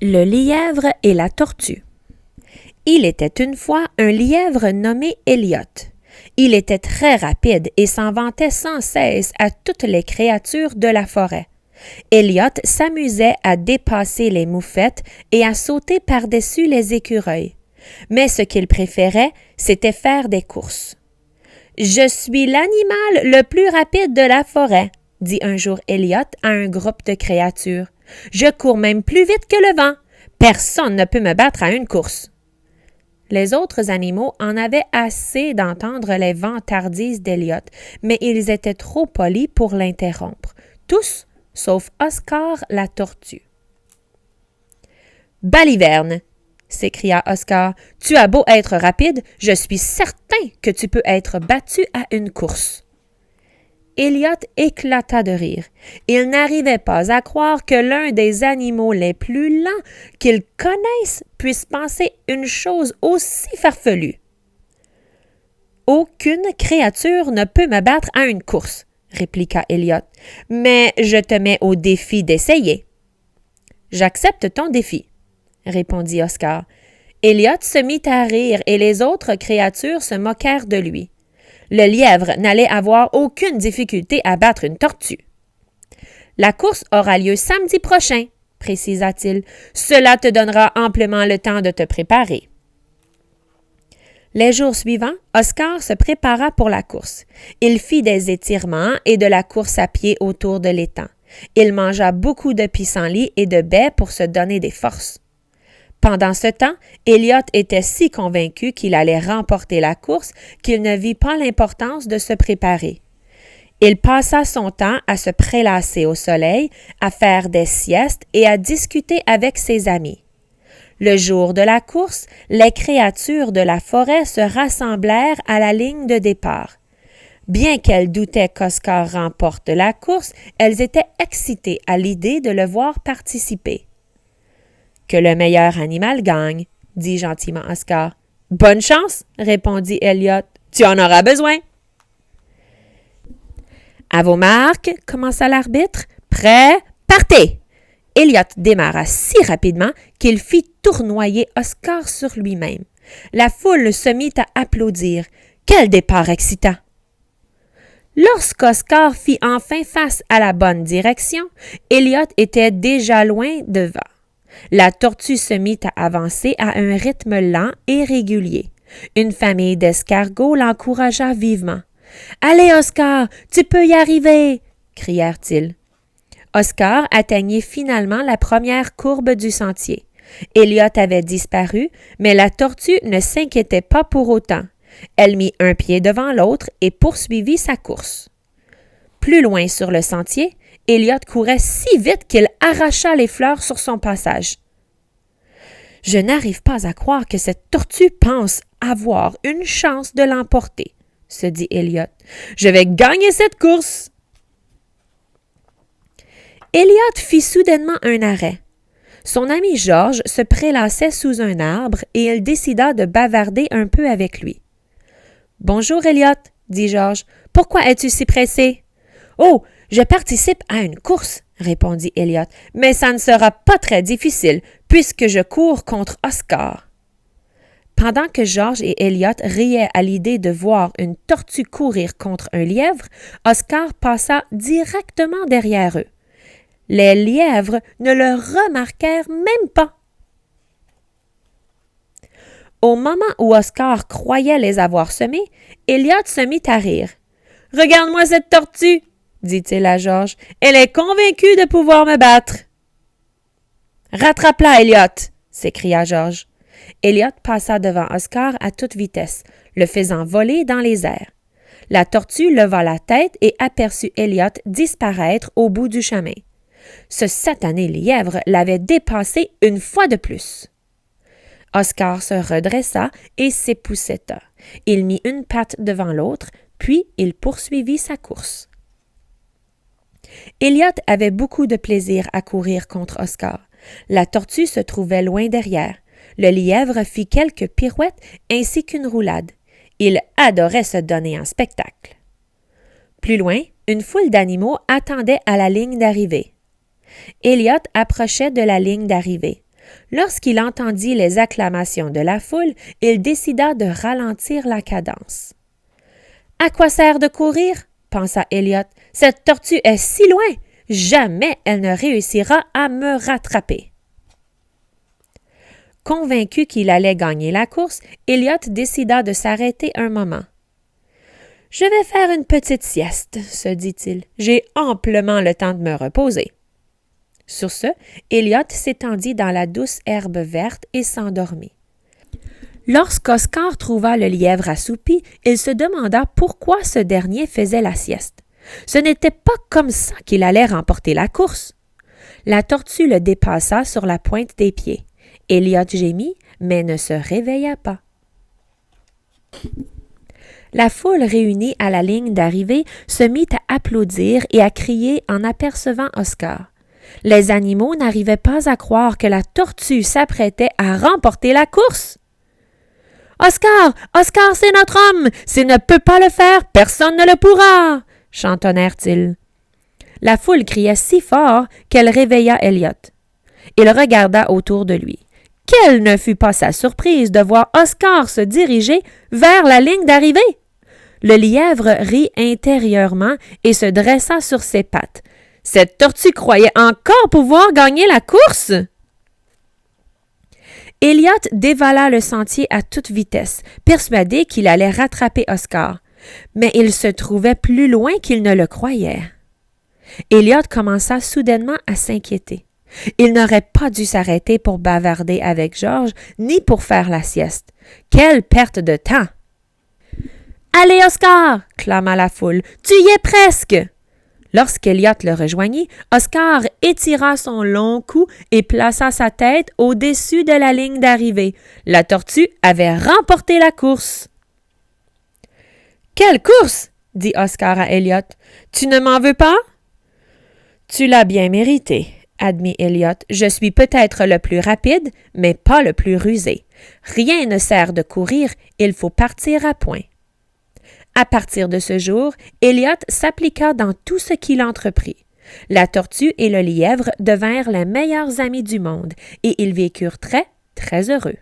Le lièvre et la tortue. Il était une fois un lièvre nommé Elliot. Il était très rapide et s'en vantait sans cesse à toutes les créatures de la forêt. Elliot s'amusait à dépasser les moufettes et à sauter par-dessus les écureuils. Mais ce qu'il préférait, c'était faire des courses. « Je suis l'animal le plus rapide de la forêt », dit un jour Elliot à un groupe de créatures. « Je cours même plus vite que le vent. Personne ne peut me battre à une course. » Les autres animaux en avaient assez d'entendre les vantardises d'Elliot, mais ils étaient trop polis pour l'interrompre. Tous, sauf Oscar la tortue. « Baliverne !» s'écria Oscar. « Tu as beau être rapide, je suis certain que tu peux être battu à une course. » Elliot éclata de rire. Il n'arrivait pas à croire que l'un des animaux les plus lents qu'ils connaissent puisse penser une chose aussi farfelue. « Aucune créature ne peut me battre à une course, » répliqua Elliot, « mais je te mets au défi d'essayer. »« J'accepte ton défi, » répondit Oscar. Elliot se mit à rire et les autres créatures se moquèrent de lui. Le lièvre n'allait avoir aucune difficulté à battre une tortue. « La course aura lieu samedi prochain, » précisa-t-il. « Cela te donnera amplement le temps de te préparer. » Les jours suivants, Oscar se prépara pour la course. Il fit des étirements et de la course à pied autour de l'étang. Il mangea beaucoup de pissenlits et de baies pour se donner des forces. Pendant ce temps, Elliot était si convaincu qu'il allait remporter la course qu'il ne vit pas l'importance de se préparer. Il passa son temps à se prélasser au soleil, à faire des siestes et à discuter avec ses amis. Le jour de la course, les créatures de la forêt se rassemblèrent à la ligne de départ. Bien qu'elles doutaient qu'Oscar remporte la course, elles étaient excitées à l'idée de le voir participer. « Que le meilleur animal gagne, » dit gentiment Oscar. « Bonne chance, » répondit Elliot. « Tu en auras besoin. » « À vos marques, » commença l'arbitre. « Prêt, partez » Elliot démarra si rapidement qu'il fit tournoyer Oscar sur lui-même. La foule se mit à applaudir. Quel départ excitant! Lorsqu'Oscar fit enfin face à la bonne direction, Elliot était déjà loin devant. La tortue se mit à avancer à un rythme lent et régulier. Une famille d'escargots l'encouragea vivement. « Allez, Oscar, tu peux y arriver !» crièrent-ils. Oscar atteignit finalement la première courbe du sentier. Elliot avait disparu, mais la tortue ne s'inquiétait pas pour autant. Elle mit un pied devant l'autre et poursuivit sa course. Plus loin sur le sentier, Elliot courait si vite qu'il arracha les fleurs sur son passage. « Je n'arrive pas à croire que cette tortue pense avoir une chance de l'emporter, » se dit Elliot. « Je vais gagner cette course! » Elliot fit soudainement un arrêt. Son ami George se prélassait sous un arbre et il décida de bavarder un peu avec lui. « Bonjour, Elliot, » dit George. « Pourquoi es-tu si pressé? »« Oh, je participe à une course, » répondit Elliot, « mais ça ne sera pas très difficile puisque je cours contre Oscar. » Pendant que George et Elliot riaient à l'idée de voir une tortue courir contre un lièvre, Oscar passa directement derrière eux. Les lièvres ne le remarquèrent même pas. Au moment où Oscar croyait les avoir semés, Elliot se mit à rire. « Regarde-moi cette tortue, » dit-il à George. « Elle est convaincue de pouvoir me battre. »« Rattrape-la, Elliot !» s'écria George. Elliot passa devant Oscar à toute vitesse, le faisant voler dans les airs. La tortue leva la tête et aperçut Elliot disparaître au bout du chemin. Ce satané lièvre l'avait dépassé une fois de plus. Oscar se redressa et s'épousseta. Il mit une patte devant l'autre, puis il poursuivit sa course. Elliot avait beaucoup de plaisir à courir contre Oscar. La tortue se trouvait loin derrière. Le lièvre fit quelques pirouettes ainsi qu'une roulade. Il adorait se donner en spectacle. Plus loin, une foule d'animaux attendait à la ligne d'arrivée. Elliot approchait de la ligne d'arrivée. Lorsqu'il entendit les acclamations de la foule, il décida de ralentir la cadence. « À quoi sert de courir? » pensa Elliot. « Cette tortue est si loin! Jamais elle ne réussira à me rattraper. » Convaincu qu'il allait gagner la course, Elliot décida de s'arrêter un moment. « Je vais faire une petite sieste, » se dit-il. « J'ai amplement le temps de me reposer. » Sur ce, Elliot s'étendit dans la douce herbe verte et s'endormit. Lorsqu'Oscar trouva le lièvre assoupi, il se demanda pourquoi ce dernier faisait la sieste. Ce n'était pas comme ça qu'il allait remporter la course. La tortue le dépassa sur la pointe des pieds. Elliot gémit, mais ne se réveilla pas. La foule réunie à la ligne d'arrivée se mit à applaudir et à crier en apercevant Oscar. Les animaux n'arrivaient pas à croire que la tortue s'apprêtait à remporter la course. « Oscar! Oscar, c'est notre homme! S'il ne peut pas le faire, personne ne le pourra! » chantonnèrent-ils. La foule criait si fort qu'elle réveilla Elliot. Il regarda autour de lui. Quelle ne fut pas sa surprise de voir Oscar se diriger vers la ligne d'arrivée! Le lièvre rit intérieurement et se dressa sur ses pattes. Cette tortue croyait encore pouvoir gagner la course! Elliot dévala le sentier à toute vitesse, persuadé qu'il allait rattraper Oscar. Mais il se trouvait plus loin qu'il ne le croyait. Elliot commença soudainement à s'inquiéter. Il n'aurait pas dû s'arrêter pour bavarder avec George, ni pour faire la sieste. Quelle perte de temps! « Allez, Oscar! » clama la foule. « Tu y es presque! » Lorsqu'Elliot le rejoignit, Oscar étira son long cou et plaça sa tête au-dessus de la ligne d'arrivée. La tortue avait remporté la course. « Quelle course! » dit Oscar à Elliot. « Tu ne m'en veux pas? »« Tu l'as bien mérité, » admit Elliot. « Je suis peut-être le plus rapide, mais pas le plus rusé. Rien ne sert de courir, il faut partir à point. » À partir de ce jour, Elliot s'appliqua dans tout ce qu'il entreprit. La tortue et le lièvre devinrent les meilleurs amis du monde et ils vécurent très, très heureux.